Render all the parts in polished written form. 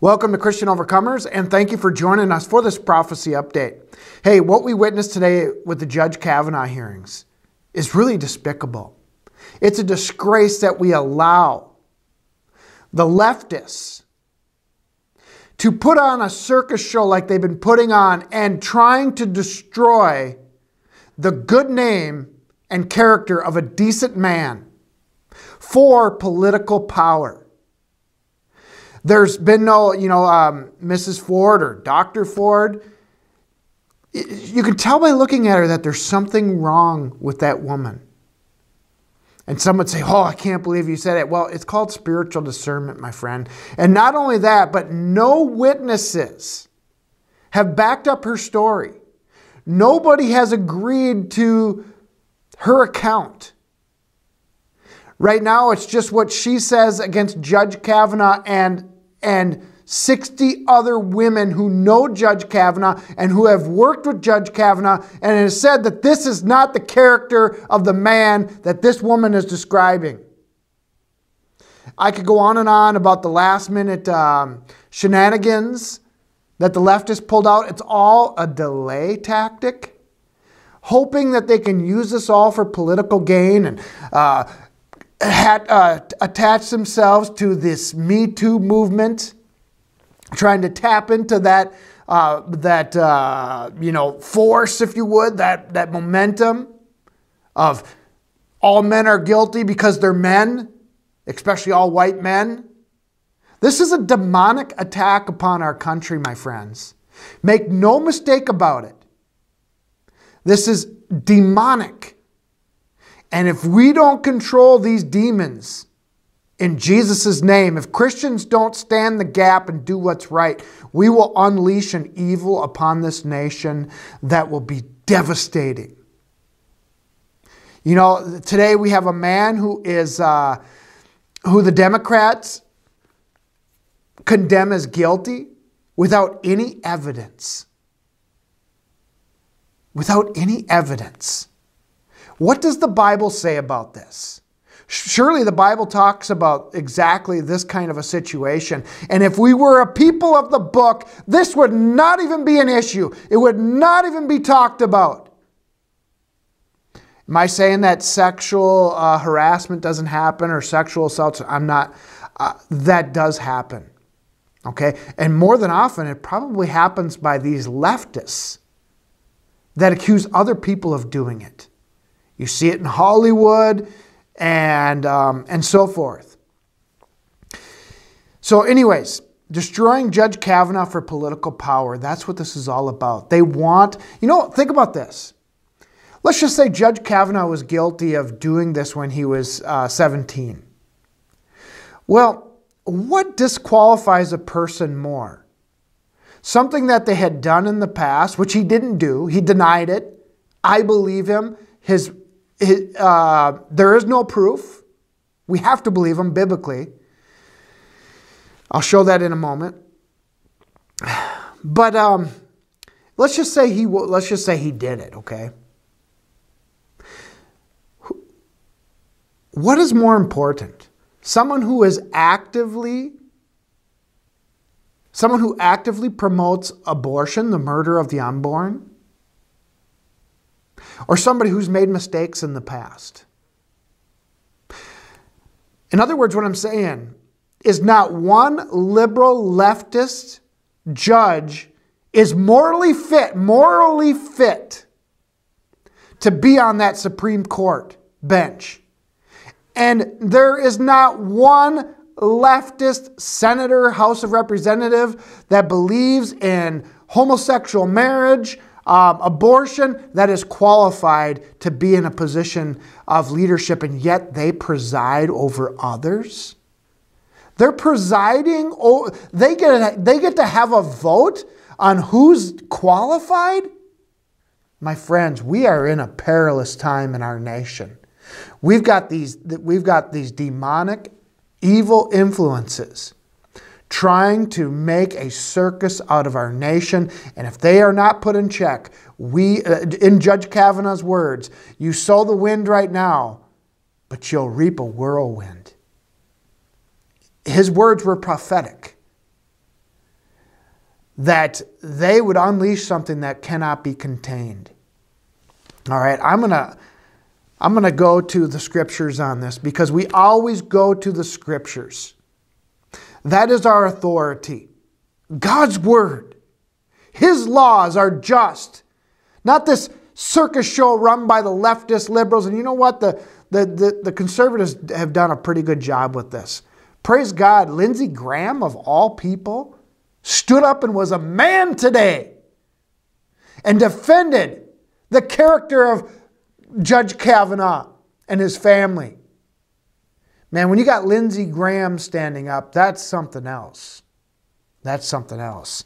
Welcome to Christian Overcomers, and thank you for joining us for this prophecy update. Hey, what we witnessed today with the Judge Kavanaugh hearings is really despicable. It's a disgrace that we allow the leftists to put on a circus show like they've been putting on and trying to destroy the good name and character of a decent man for political power. There's been no, Mrs. Ford or Dr. Ford. You can tell by looking at her that there's something wrong with that woman. And some would say, oh, I can't believe you said it. Well, it's called spiritual discernment, my friend. And not only that, but no witnesses have backed up her story. Nobody has agreed to her account. Right now, it's just what she says against Judge Kavanaugh and 60 other women who know Judge Kavanaugh and who have worked with Judge Kavanaugh, and it has said that this is not the character of the man that this woman is describing. I could go on and on about the last-minute shenanigans that the leftists pulled out. It's all a delay tactic, hoping that they can use this all for political gain and attach themselves to this Me Too movement, trying to tap into that force, if you would, that momentum of all men are guilty because they're men, especially all white men. This is a demonic attack upon our country, my friends. Make no mistake about it. This is demonic. And if we don't control these demons in Jesus' name, if Christians don't stand the gap and do what's right, we will unleash an evil upon this nation that will be devastating. You know, today we have a man who the Democrats condemn as guilty without any evidence. Without any evidence. What does the Bible say about this? Surely the Bible talks about exactly this kind of a situation. And if we were a people of the book, this would not even be an issue. It would not even be talked about. Am I saying that sexual harassment doesn't happen or sexual assaults? I'm not. That does happen. Okay? And more than often, it probably happens by these leftists that accuse other people of doing it. You see it in Hollywood and so forth. So anyways, destroying Judge Kavanaugh for political power, that's what this is all about. They want, think about this. Let's just say Judge Kavanaugh was guilty of doing this when he was 17. Well, what disqualifies a person more? Something that they had done in the past, which he didn't do. He denied it. I believe him. There is no proof. We have to believe him biblically. I'll show that in a moment. But let's just say he did it. Okay. What is more important? Someone who actively promotes abortion, the murder of the unborn? Or somebody who's made mistakes in the past? In other words, what I'm saying is not one liberal leftist judge is morally fit to be on that Supreme Court bench. And there is not one leftist senator, House of Representative, that believes in homosexual marriage, abortion, that is qualified to be in a position of leadership, and yet they preside over others. They're presiding. They get to have a vote on who's qualified. My friends, we are in a perilous time in our nation. We've got these demonic, evil influences trying to make a circus out of our nation. And if they are not put in check, in Judge Kavanaugh's words, you sow the wind right now, but you'll reap a whirlwind. His words were prophetic. that they would unleash something that cannot be contained. All right, I'm gonna go to the scriptures on this because we always go to the scriptures. That is our authority. God's word. His laws are just. Not this circus show run by the leftist liberals. And you know what? The conservatives have done a pretty good job with this. Praise God. Lindsey Graham, of all people, stood up and was a man today and defended the character of Judge Kavanaugh and his family. Man, when you got Lindsey Graham standing up, that's something else. That's something else.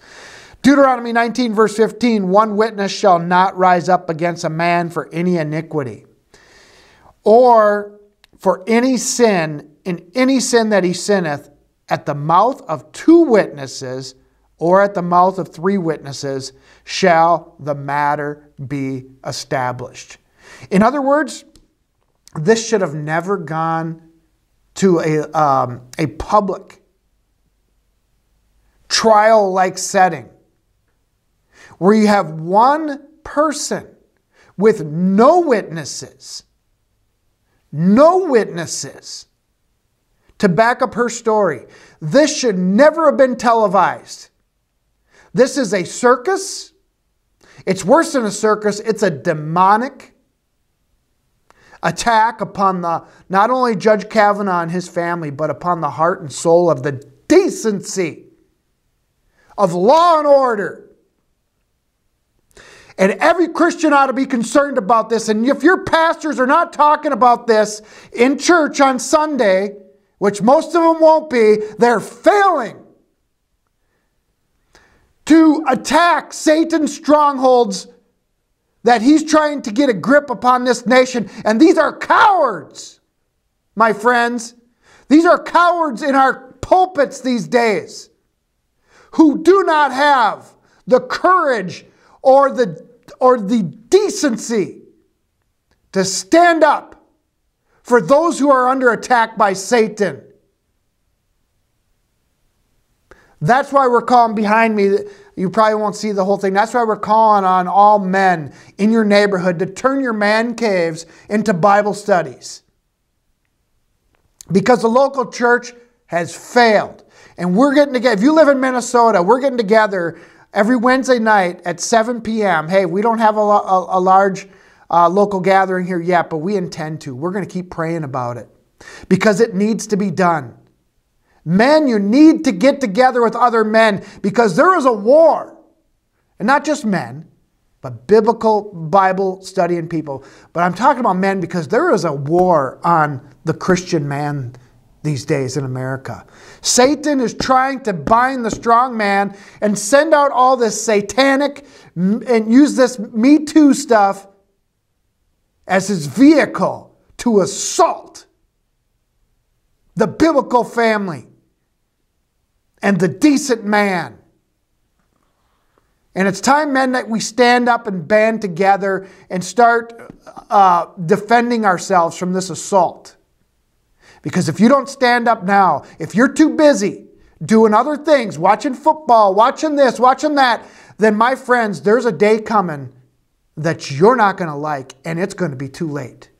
Deuteronomy 19 verse 15, one witness shall not rise up against a man for any iniquity or for any sin, in any sin that he sinneth, at the mouth of two witnesses or at the mouth of three witnesses shall the matter be established. In other words, this should have never gone to a public trial-like setting where you have one person with no witnesses to back up her story. This should never have been televised. This is a circus. It's worse than a circus. It's a demonic attack upon not only Judge Kavanaugh and his family, but upon the heart and soul of the decency of law and order. And every Christian ought to be concerned about this. And if your pastors are not talking about this in church on Sunday, which most of them won't be, they're failing to attack Satan's strongholds that he's trying to get a grip upon this nation. And these are cowards, my friends. These are cowards in our pulpits these days who do not have the courage or the decency to stand up for those who are under attack by Satan. That's why we're calling behind me. You probably won't see the whole thing. That's why we're calling on all men in your neighborhood to turn your man caves into Bible studies. Because the local church has failed. And we're getting together. If you live in Minnesota, we're getting together every Wednesday night at 7 p.m. Hey, we don't have a large local gathering here yet, but we intend to. We're going to keep praying about it because it needs to be done. Men, you need to get together with other men because there is a war. And not just men, but biblical Bible studying people. But I'm talking about men because there is a war on the Christian man these days in America. Satan is trying to bind the strong man and send out all this satanic and use this Me Too stuff as his vehicle to assault the biblical family and the decent man. And it's time, men, that we stand up and band together and start defending ourselves from this assault. Because if you don't stand up now, if you're too busy doing other things, watching football, watching this, watching that, then my friends, there's a day coming that you're not going to like, and it's going to be too late.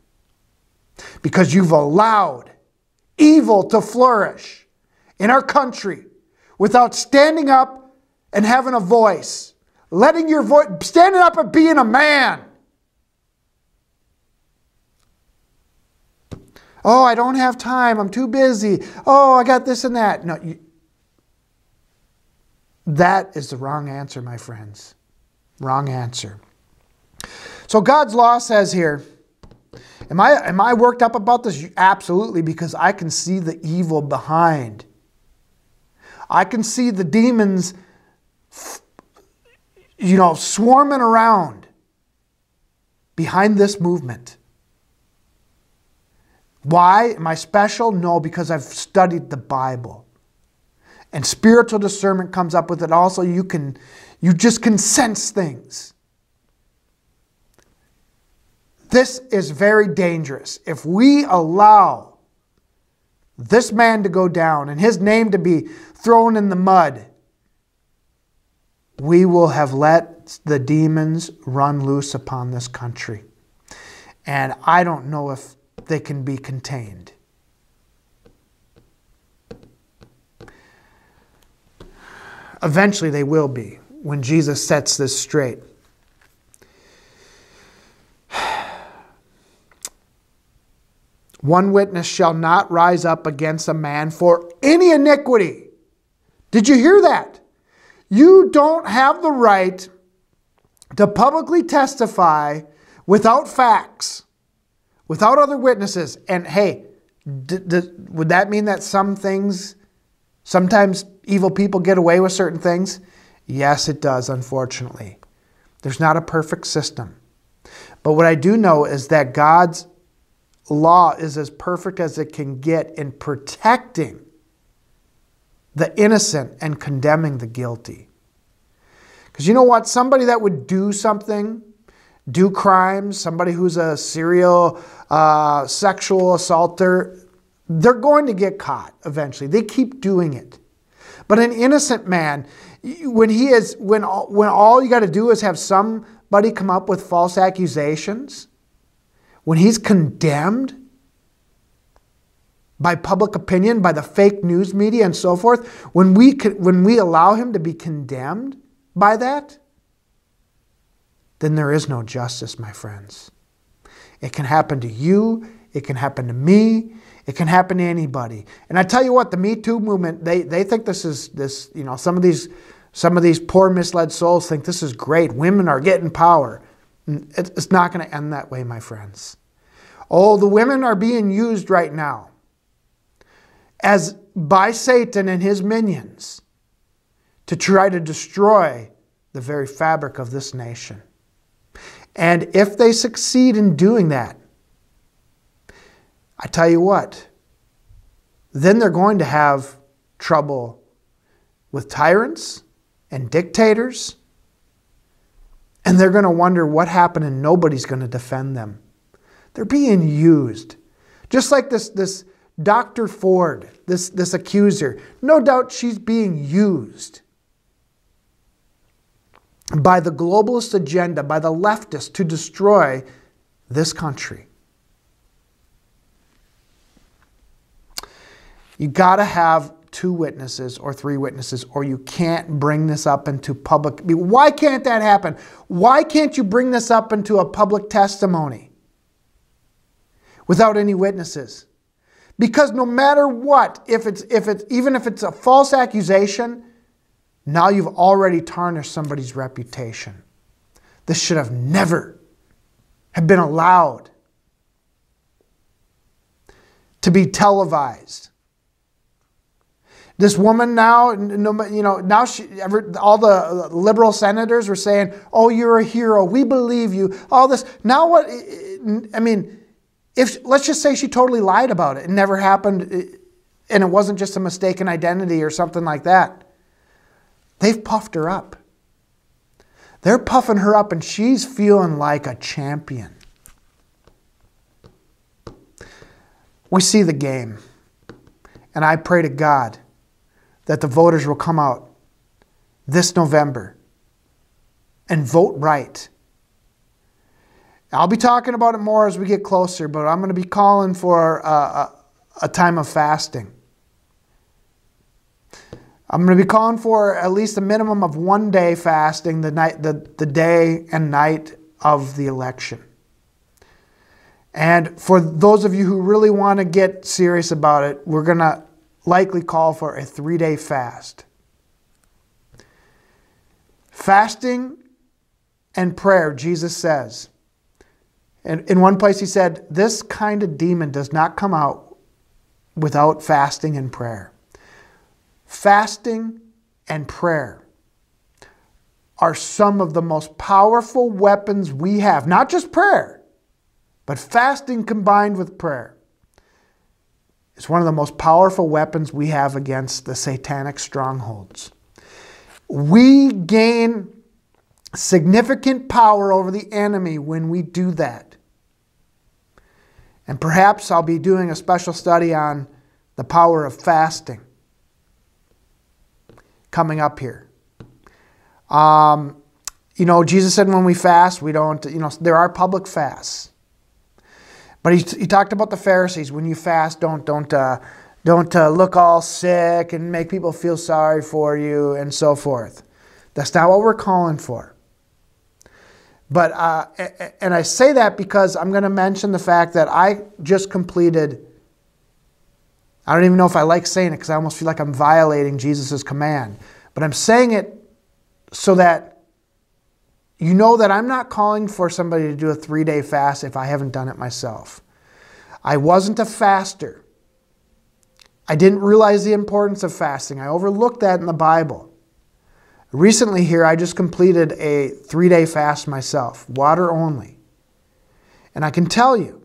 Because you've allowed evil to flourish in our country without standing up and having a voice. Letting your voice, standing up and being a man. Oh, I don't have time. I'm too busy. Oh, I got this and that. No, that is the wrong answer, my friends. Wrong answer. So God's law says here, am I worked up about this? Absolutely, because I can see the evil behind. I can see the demons, swarming around behind this movement. Why? Am I special? No, because I've studied the Bible. And spiritual discernment comes up with it also. You just can sense things. This is very dangerous. If we allow this man to go down and his name to be thrown in the mud, we will have let the demons run loose upon this country. And I don't know if they can be contained. Eventually they will be, when Jesus sets this straight. One witness shall not rise up against a man for any iniquity. Did you hear that? You don't have the right to publicly testify without facts, without other witnesses. And hey, would that mean that some things, sometimes evil people get away with certain things? Yes, it does, unfortunately. There's not a perfect system. But what I do know is that God's law is as perfect as it can get in protecting the innocent and condemning the guilty. Because you know what? Somebody that would do something, do crimes, somebody who's a serial sexual assaulter, they're going to get caught eventually. They keep doing it. But an innocent man, when all you got to do is have somebody come up with false accusations, when he's condemned by public opinion, by the fake news media and so forth, when we allow him to be condemned by that, then there is no justice, my friends. It can happen to you. It can happen to me. It can happen to anybody. And I tell you what, the Me Too movement, they think some of these poor misled souls think this is great. Women are getting power. It's not going to end that way, my friends. Oh, the women are being used right now by Satan and his minions to try to destroy the very fabric of this nation. And if they succeed in doing that, I tell you what, then they're going to have trouble with tyrants and dictators. And they're going to wonder what happened, and nobody's going to defend them. They're being used. Just like this Dr. Ford, this accuser. No doubt she's being used by the globalist agenda, by the leftists, to destroy this country. You got to have 2 witnesses or 3 witnesses, or you can't bring this up into public. Why can't that happen? Why can't you bring this up into a public testimony without any witnesses? Because no matter what, even if it's a false accusation, now you've already tarnished somebody's reputation. This should have never have been allowed to be televised. This woman now, all the liberal senators were saying, "Oh, you're a hero. We believe you." All this. Now what? I mean, let's just say she totally lied about it. It never happened, and it wasn't just a mistaken identity or something like that. They've puffed her up. They're puffing her up, and she's feeling like a champion. We see the game, and I pray to God that the voters will come out this November and vote right. I'll be talking about it more as we get closer, but I'm going to be calling for a time of fasting. I'm going to be calling for at least a minimum of 1 day fasting the day and night of the election. And for those of you who really want to get serious about it, we're going to likely call for a 3-day fast. Fasting and prayer, Jesus says. And in one place he said, this kind of demon does not come out without fasting and prayer. Fasting and prayer are some of the most powerful weapons we have. Not just prayer, but fasting combined with prayer. It's one of the most powerful weapons we have against the satanic strongholds. We gain significant power over the enemy when we do that. And perhaps I'll be doing a special study on the power of fasting coming up here. Jesus said when we fast, we don't, there are public fasts. But he talked about the Pharisees. When you fast, don't look all sick and make people feel sorry for you and so forth. That's not what we're calling for. But and I say that because I'm going to mention the fact that I just completed. I don't even know if I like saying it because I almost feel like I'm violating Jesus' command. But I'm saying it so that you know that I'm not calling for somebody to do a 3-day fast if I haven't done it myself. I wasn't a faster. I didn't realize the importance of fasting. I overlooked that in the Bible. Recently here, I just completed a 3-day fast myself, water only. And I can tell you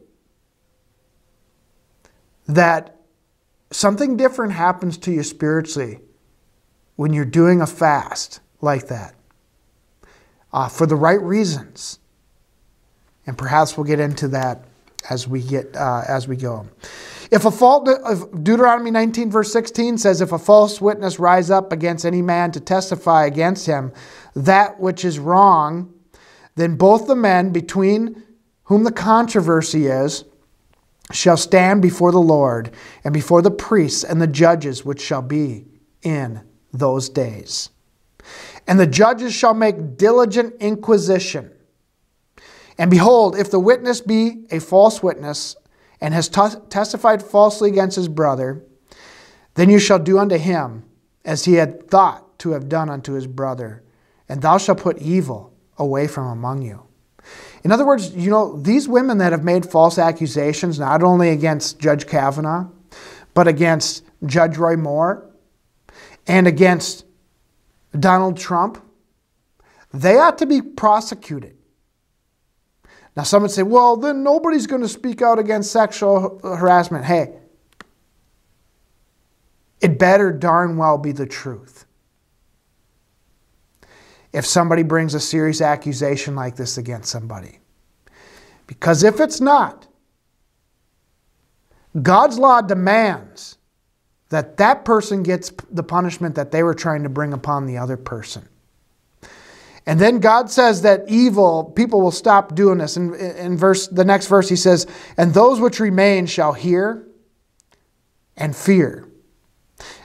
that something different happens to you spiritually when you're doing a fast like that for the right reasons. And perhaps we'll get into that as we go. If Deuteronomy 19 verse 16 says, if a false witness rise up against any man to testify against him that which is wrong, then both the men between whom the controversy is shall stand before the Lord and before the priests and the judges which shall be in those days. And the judges shall make diligent inquisition. And behold, if the witness be a false witness and has testified falsely against his brother, then you shall do unto him as he had thought to have done unto his brother, and thou shalt put evil away from among you. In other words, these women that have made false accusations, not only against Judge Kavanaugh, but against Judge Roy Moore and against Donald Trump, they ought to be prosecuted. Now, some would say, well, then nobody's going to speak out against sexual harassment. Hey, it better darn well be the truth. If somebody brings a serious accusation like this against somebody. Because if it's not, God's law demands that that person gets the punishment that they were trying to bring upon the other person. And then God says that evil people will stop doing this. In the next verse he says, and those which remain shall hear and fear,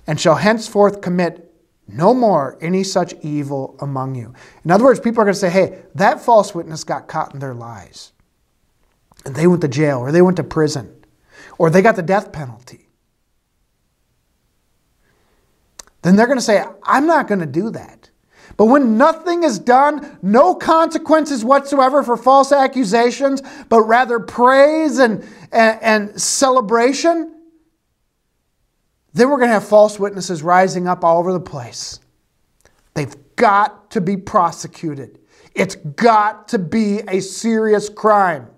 and shall henceforth commit no more any such evil among you. In other words, people are going to say, hey, that false witness got caught in their lies. And they went to jail, or they went to prison, or they got the death penalty. Then they're going to say, I'm not going to do that. But when nothing is done, no consequences whatsoever for false accusations, but rather praise and celebration, then we're going to have false witnesses rising up all over the place. They've got to be prosecuted. It's got to be a serious crime.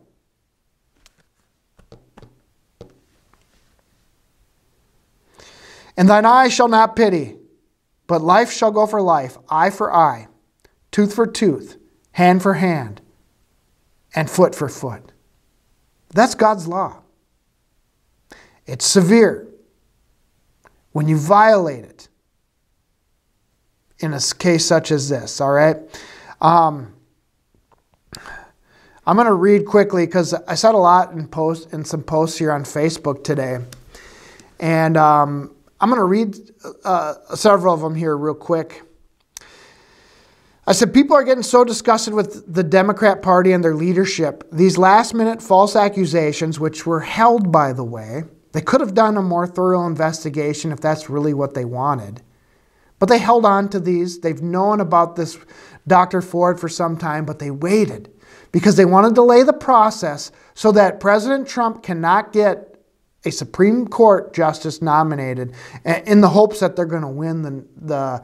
And thine eye shall not pity, but life shall go for life, eye for eye, tooth for tooth, hand for hand, and foot for foot. That's God's law. It's severe when you violate it in a case such as this, all right? I'm going to read quickly because I said a lot in some posts here on Facebook today. And I'm going to read several of them here real quick. I said, people are getting so disgusted with the Democrat Party and their leadership. These last-minute false accusations, which were held, by the way, they could have done a more thorough investigation if that's really what they wanted. But they held on to these. They've known about this Dr. Ford for some time, but they waited because they want to delay the process so that President Trump cannot get a Supreme Court justice nominated in the hopes that they're going to win the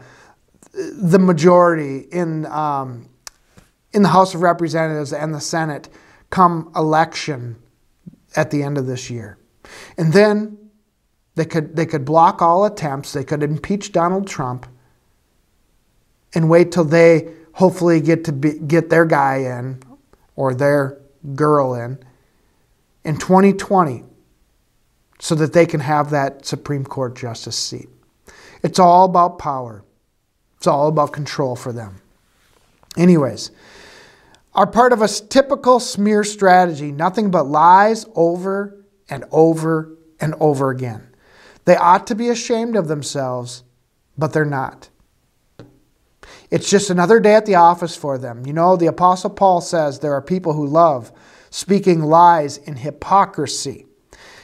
majority in the House of Representatives and the Senate come election at the end of this year. And then they could block all attempts. They could impeach Donald Trump and wait till they hopefully get their guy in or their girl in 2020. So that they can have that Supreme Court justice seat. It's all about power. It's all about control for them. Anyways, are part of a typical smear strategy, nothing but lies over and over and over again. They ought to be ashamed of themselves, but they're not. It's just another day at the office for them. You know, the Apostle Paul says there are people who love speaking lies in hypocrisy,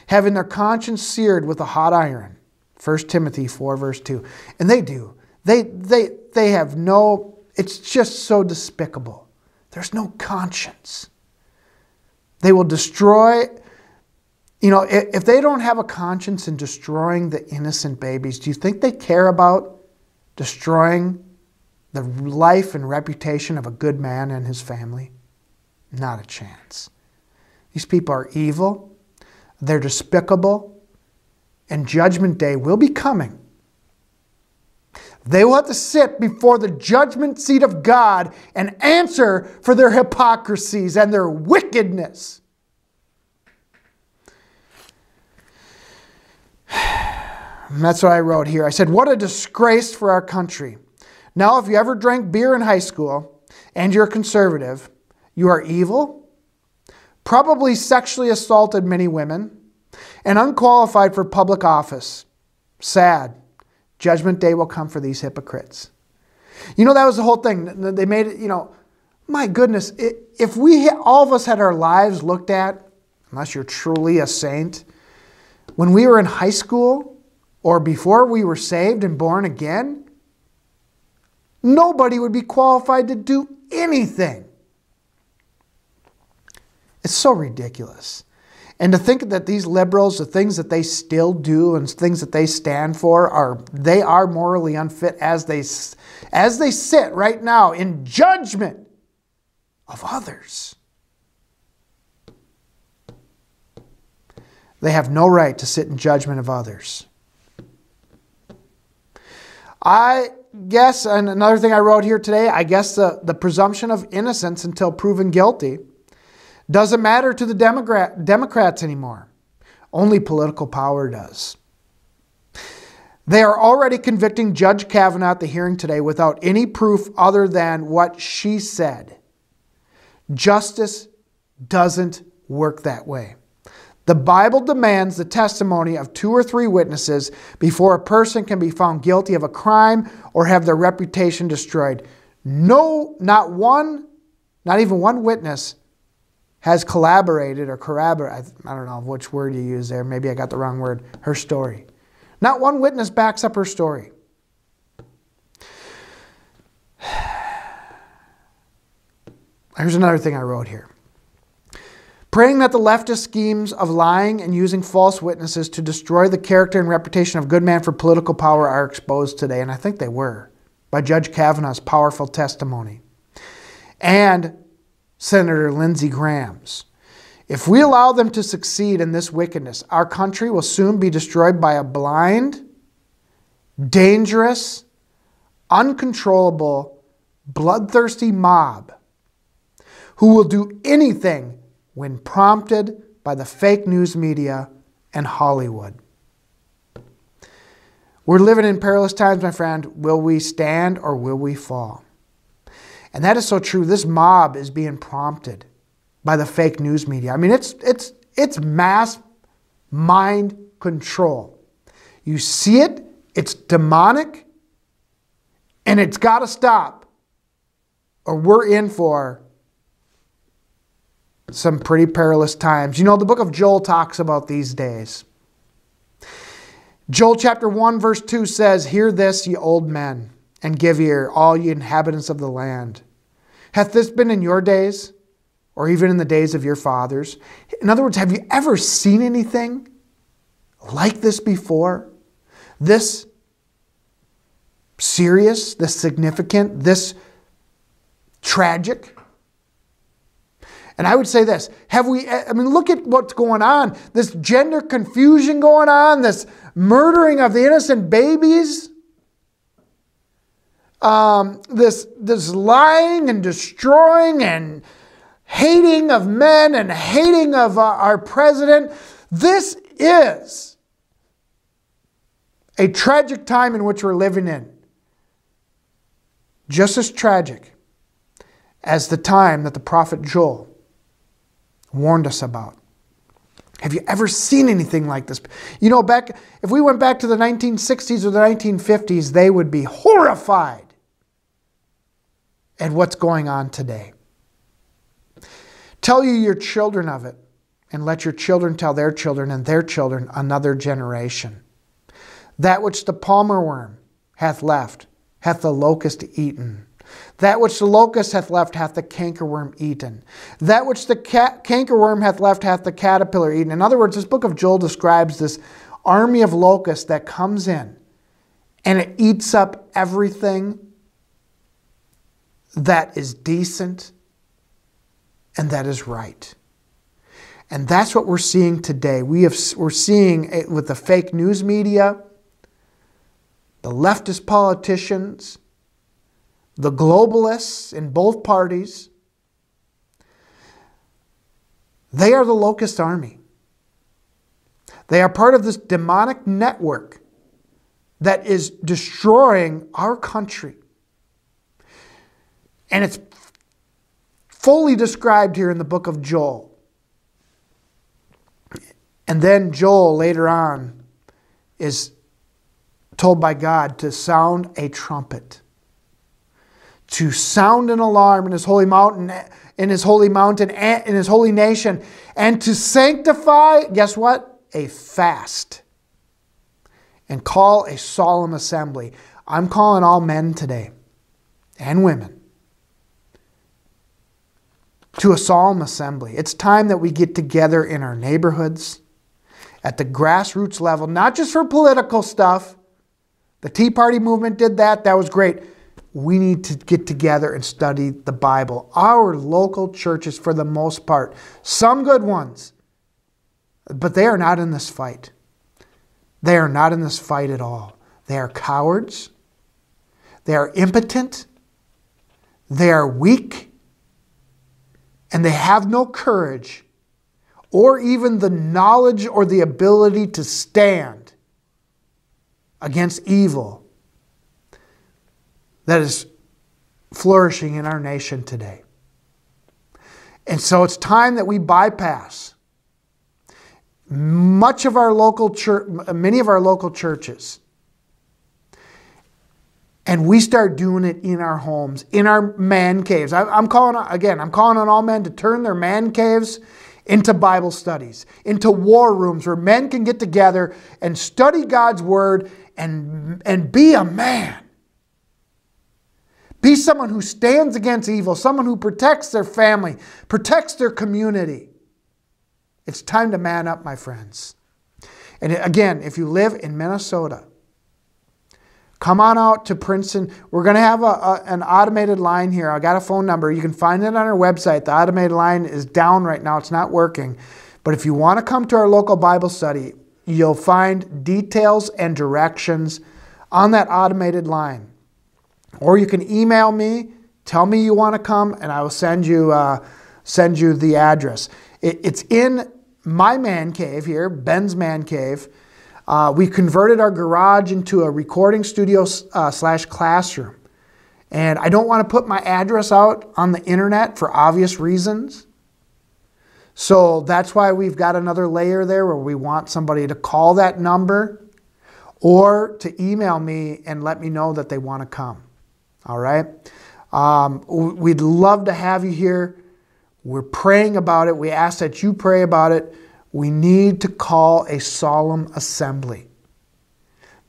having their conscience seared with a hot iron. 1 Timothy 4 verse 2. And they do. They have no, it's just so despicable. There's no conscience. They will destroy, you know, if they don't have a conscience in destroying the innocent babies, do you think they care about destroying the life and reputation of a good man and his family? Not a chance. These people are evil. They're despicable. And Judgment Day will be coming. They will have to sit before the judgment seat of God and answer for their hypocrisies and their wickedness. And that's what I wrote here. I said, what a disgrace for our country. Now, if you ever drank beer in high school and you're conservative, you are evil, probably sexually assaulted many women, and unqualified for public office. Sad. Judgment Day will come for these hypocrites. You know, that was the whole thing. They made it, you know, my goodness, if all of us had our lives looked at, unless you're truly a saint, when we were in high school or before we were saved and born again, nobody would be qualified to do anything. It's so ridiculous. And to think that these liberals, the things that they still do and things that they stand for, they are morally unfit as they sit right now in judgment of others. They have no right to sit in judgment of others. I guess, and another thing I wrote here today, I guess the presumption of innocence until proven guilty doesn't matter to the Democrats anymore. Only political power does. They are already convicting Judge Kavanaugh at the hearing today without any proof other than what she said. Justice doesn't work that way. The Bible demands the testimony of 2 or 3 witnesses before a person can be found guilty of a crime or have their reputation destroyed. No, not even one witness has collaborated or corroborated, I don't know which word you use there, maybe I got the wrong word, her story. Not one witness backs up her story. Here's another thing I wrote here. Praying that the leftist schemes of lying and using false witnesses to destroy the character and reputation of good man for political power are exposed today, and I think they were, by Judge Kavanaugh's powerful testimony. And Senator Lindsey Graham's. If we allow them to succeed in this wickedness, our country will soon be destroyed by a blind, dangerous, uncontrollable, bloodthirsty mob who will do anything when prompted by the fake news media and Hollywood. We're living in perilous times, my friend. Will we stand or will we fall? And that is so true. This mob is being prompted by the fake news media. I mean, it's mass mind control. You see it, it's demonic, and it's got to stop, or we're in for some pretty perilous times. You know, the book of Joel talks about these days. Joel chapter 1 verse 2 says, "Hear this, ye old men, and give ear, all ye inhabitants of the land. Hath this been in your days, or even in the days of your fathers?" In other words, have you ever seen anything like this before? This serious, this significant, this tragic? And I would say this, look at what's going on. This gender confusion going on, this murdering of the innocent babies, this lying and destroying and hating of men and hating of our president. This is a tragic time in which we're living in. Just as tragic as the time that the prophet Joel warned us about. Have you ever seen anything like this? You know, if we went back to the 1960s or the 1950s, they would be horrified at what's going on today. Tell your children of it, and let your children tell their children and their children another generation. That which the palmer worm hath left, hath the locust eaten. That which the locust hath left, hath the cankerworm eaten. That which the cankerworm hath left, hath the caterpillar eaten. In other words, this book of Joel describes this army of locusts that comes in and it eats up everything that is decent and that is right. And that's what we're seeing today. We're seeing it with the fake news media, the leftist politicians, the globalists in both parties. They are the locust army. They are part of this demonic network that is destroying our country. And it's fully described here in the book of Joel. And then Joel later on is told by God to sound a trumpet, to sound an alarm in his holy mountain, in his holy nation, and to sanctify, guess what? A fast. And call a solemn assembly. I'm calling all men today and women to a solemn assembly. It's time that we get together in our neighborhoods at the grassroots level, not just for political stuff. The Tea Party movement did that. That was great. We need to get together and study the Bible. Our local churches, for the most part, some good ones, but they are not in this fight. They are not in this fight at all. They are cowards. They are impotent. They are weak. And they have no courage or even the knowledge or the ability to stand against evil that is flourishing in our nation today. And so it's time that we bypass many of our local churches, and we start doing it in our homes, in our man caves. I'm calling on all men to turn their man caves into Bible studies, into war rooms where men can get together and study God's word and be a man. Be someone who stands against evil, someone who protects their family, protects their community. It's time to man up, my friends. And again, if you live in Minnesota, come on out to Princeton. We're going to have an automated line here. I got a phone number. You can find it on our website. The automated line is down right now. It's not working. But if you want to come to our local Bible study, you'll find details and directions on that automated line. Or you can email me, tell me you want to come, and I will send you the address. It's in my man cave here, Ben's man cave. We converted our garage into a recording studio / classroom. And I don't want to put my address out on the internet for obvious reasons. So that's why we've got another layer there where we want somebody to call that number or to email me and let me know that they want to come. All right? We'd love to have you here. We're praying about it. We ask that you pray about it. We need to call a solemn assembly.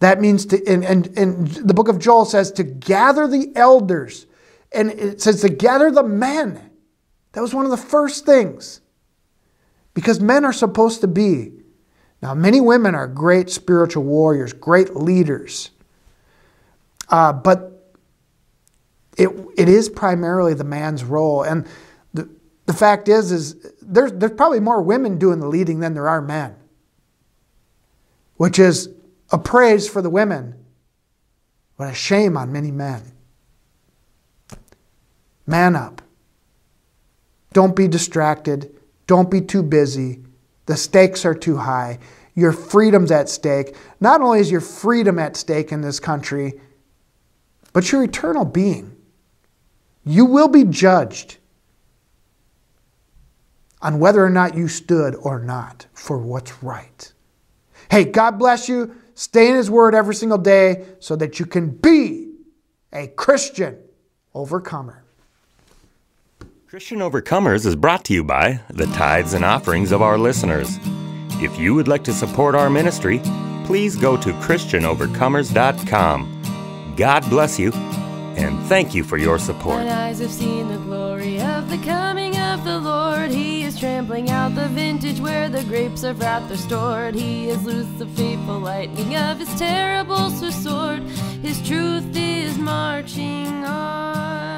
That means, and the book of Joel says to gather the elders. And it says to gather the men. That was one of the first things. Because men are supposed to be. Now, many women are great spiritual warriors, great leaders. But it is primarily the man's role. And the fact is there's probably more women doing the leading than there are men. Which is a praise for the women, but a shame on many men. Man up. Don't be distracted. Don't be too busy. The stakes are too high. Your freedom's at stake. Not only is your freedom at stake in this country, but your eternal being. You will be judged on whether or not you stood or not for what's right. Hey, God bless you. Stay in His Word every single day so that you can be a Christian overcomer. Christian Overcomers is brought to you by the tithes and offerings of our listeners. If you would like to support our ministry, please go to ChristianOvercomers.com. God bless you, and thank you for your support. Mine eyes have seen the glory of the coming of the Lord. He is trampling out the vintage where the grapes of wrath are stored. He has loosed the fateful lightning of His terrible sword. His truth is marching on.